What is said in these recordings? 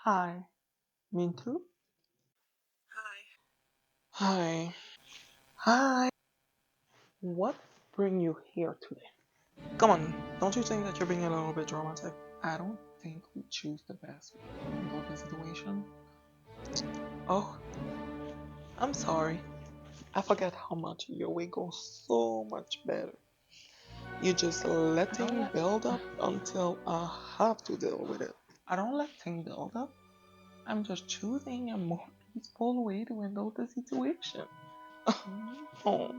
Hi, me too? Hi. Hi. What bring you here today? Come on, don't you think that you're being a little bit dramatic? I don't think we choose the best way to handle the situation. Oh, I'm sorry. I forget how much your way goes so much better. You just let Don't things let build up until I have to deal with it. I don't let things build up. I'm just choosing a more peaceful way to handle the situation. Oh,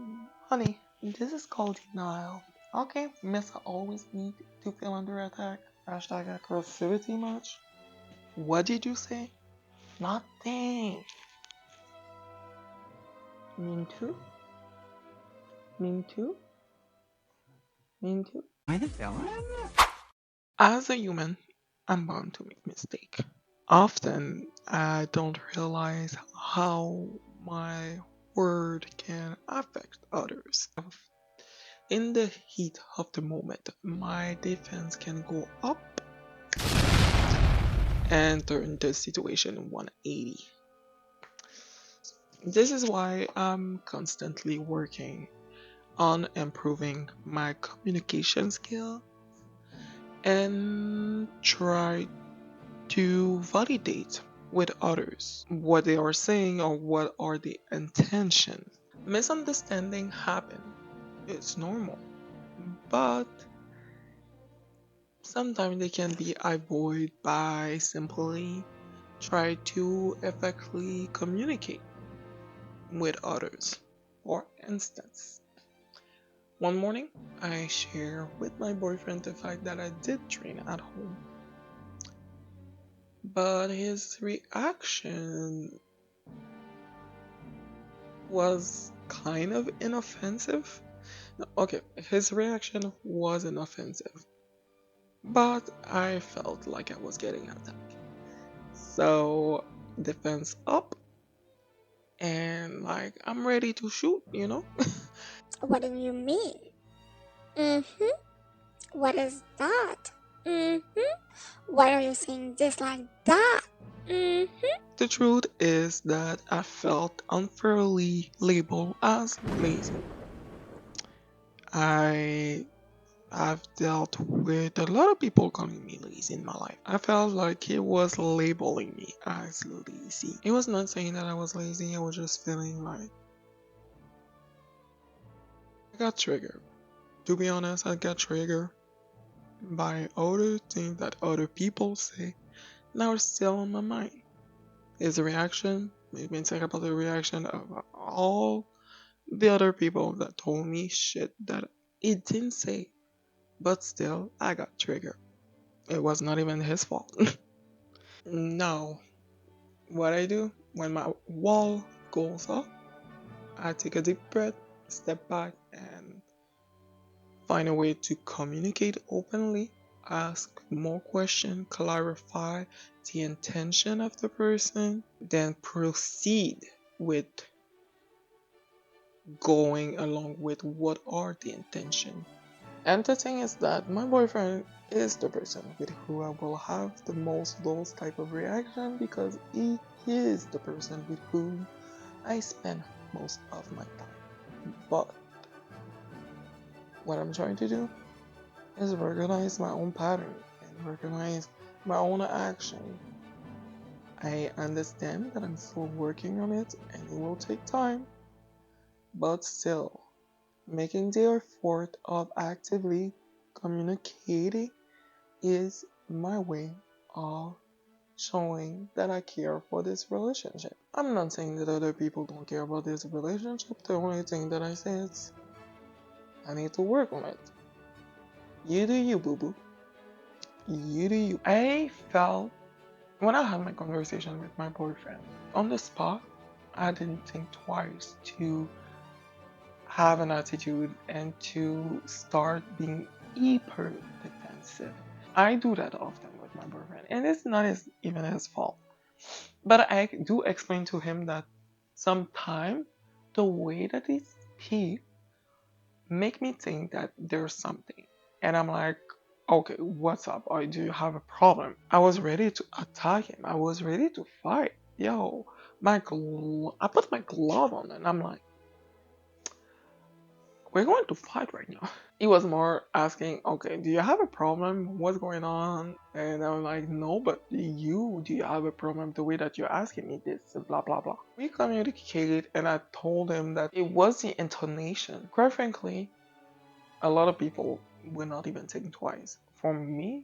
honey, this is called denial. Okay, miss, I always need to feel under attack. Hashtag aggressivity much. What did you say? Nothing. Mean too? Mean too? Mean too? Am I the villain? As a human, I'm bound to make mistake. Often, I don't realize how my word can affect others. In the heat of the moment, my defense can go up and turn the situation 180. This is why I'm constantly working on improving my communication skill and try to validate with others what they are saying or what are the intention. Misunderstanding happen. It's normal. But sometimes they can be avoided by simply try to effectively communicate with others. For instance, one morning I share with my boyfriend the fact that I did train at home, but his reaction was kind of inoffensive. No, okay, his reaction wasn't offensive, but I felt like I was getting attacked. So, defense up, and like I'm ready to shoot. What do you mean? Mm-hmm. What is that? Mm-hmm. Why are you saying this like that? Mm-hmm. The truth is that I felt unfairly labeled as lazy. I have dealt with a lot of people calling me lazy in my life. I felt like he was labeling me as lazy. He was not saying that I was lazy, I was just feeling like I got triggered. To be honest, I got triggered by other things that other people say that are still on my mind. His reaction made me think about the reaction of all the other people that told me shit that it didn't say, but still, I got triggered. It was not even his fault. Now, what I do when my wall goes up, I take a deep breath, step back, and find a way to communicate openly, ask more questions, clarify the intention of the person, then proceed with going along with what are the intention. And the thing is that my boyfriend is the person with who I will have the most those type of reaction because he is the person with whom I spend most of my time. But what I'm trying to do is recognize my own pattern and recognize my own action. I understand that I'm still working on it and it will take time, but still making the effort of actively communicating is my way of showing that I care for this relationship. I'm not saying that other people don't care about this relationship. The only thing that I say is I need to work on it. You do you, boo boo. You do you. I felt when I had my conversation with my boyfriend on the spot, I didn't think twice to have an attitude and to start being hyper defensive. I do that often with my boyfriend, and it's not even his fault. But I do explain to him that sometimes the way that he speaks make me think that there's something, and I'm like, Okay, what's up? Or do you have a problem? I was ready to attack him. I was ready to fight. Yo, I put my glove on and I'm like, we're going to fight right now. He was more asking, okay, do you have a problem? What's going on? And I'm like, no, but do you have a problem the way that you're asking me this? Blah, blah, blah. We communicated and I told him that it was the intonation. Quite frankly, a lot of people will not even think twice. For me,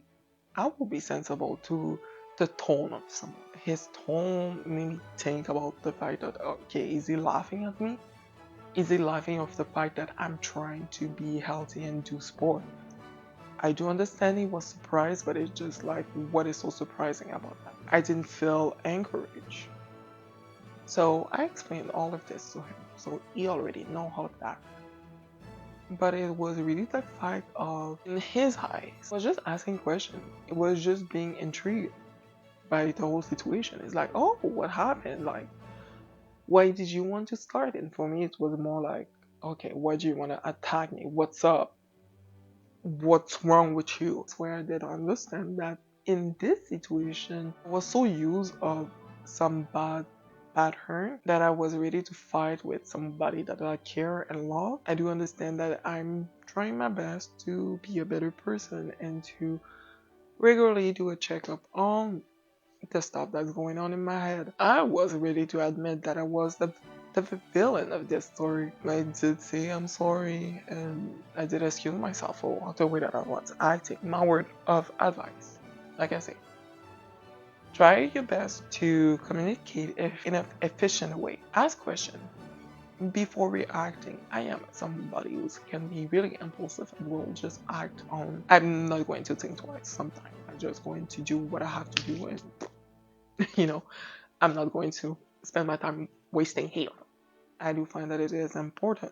I will be sensible to the tone of someone. His tone made me think about the fact that, okay, is he laughing at me? Is he laughing off the fact that I'm trying to be healthy and do sport? I do understand he was surprised, but it's just like, what is so surprising about that? I didn't feel encouraged. So I explained all of this to him, so he already know how that. But it was really the fact of, in his eyes, he was just asking questions. It was just being intrigued by the whole situation. It's like, oh, what happened? Like, why did you want to start? And for me, it was more like, okay, why do you want to attack me? What's up? What's wrong with you? That's where I did understand that in this situation, I was so used of some bad pattern that I was ready to fight with somebody that I care and love. I do understand that I'm trying my best to be a better person and to regularly do a checkup on the stuff that's going on in my head. I was ready to admit that I was the villain of this story. I did say I'm sorry and I did excuse myself for the way that I was acting. My word of advice, like I say, try your best to communicate in an efficient way. Ask questions before reacting. I am somebody who can be really impulsive and will just act on. I'm not going to think twice sometimes. I'm just going to do what I have to do and you know, I'm not going to spend my time wasting here. I do find that it is important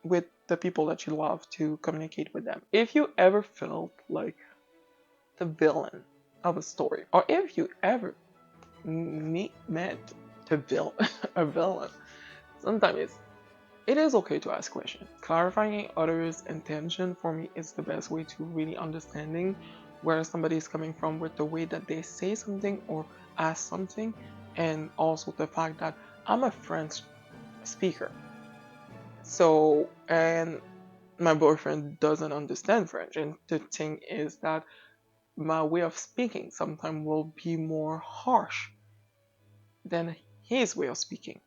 with the people that you love to communicate with them. If you ever felt like the villain of a story, or if you ever met a villain, sometimes it is okay to ask questions. Clarifying others' intention for me is the best way to really understanding where somebody is coming from with the way that they say something or ask something, and also the fact that I'm a French speaker. So, and my boyfriend doesn't understand French, and the thing is that my way of speaking sometimes will be more harsh than his way of speaking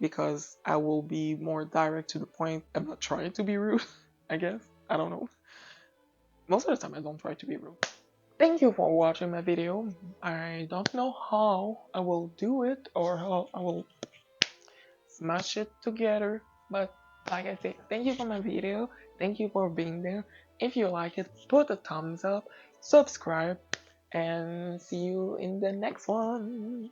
because I will be more direct to the point. I'm not trying to be rude, I guess. I don't know. Most of the time, I don't try to be rude. Thank you for watching my video. I don't know how I will do it or how I will smash it together, but like I said, thank you for my video. Thank you for being there. If you like it, put a thumbs up, subscribe, and see you in the next one.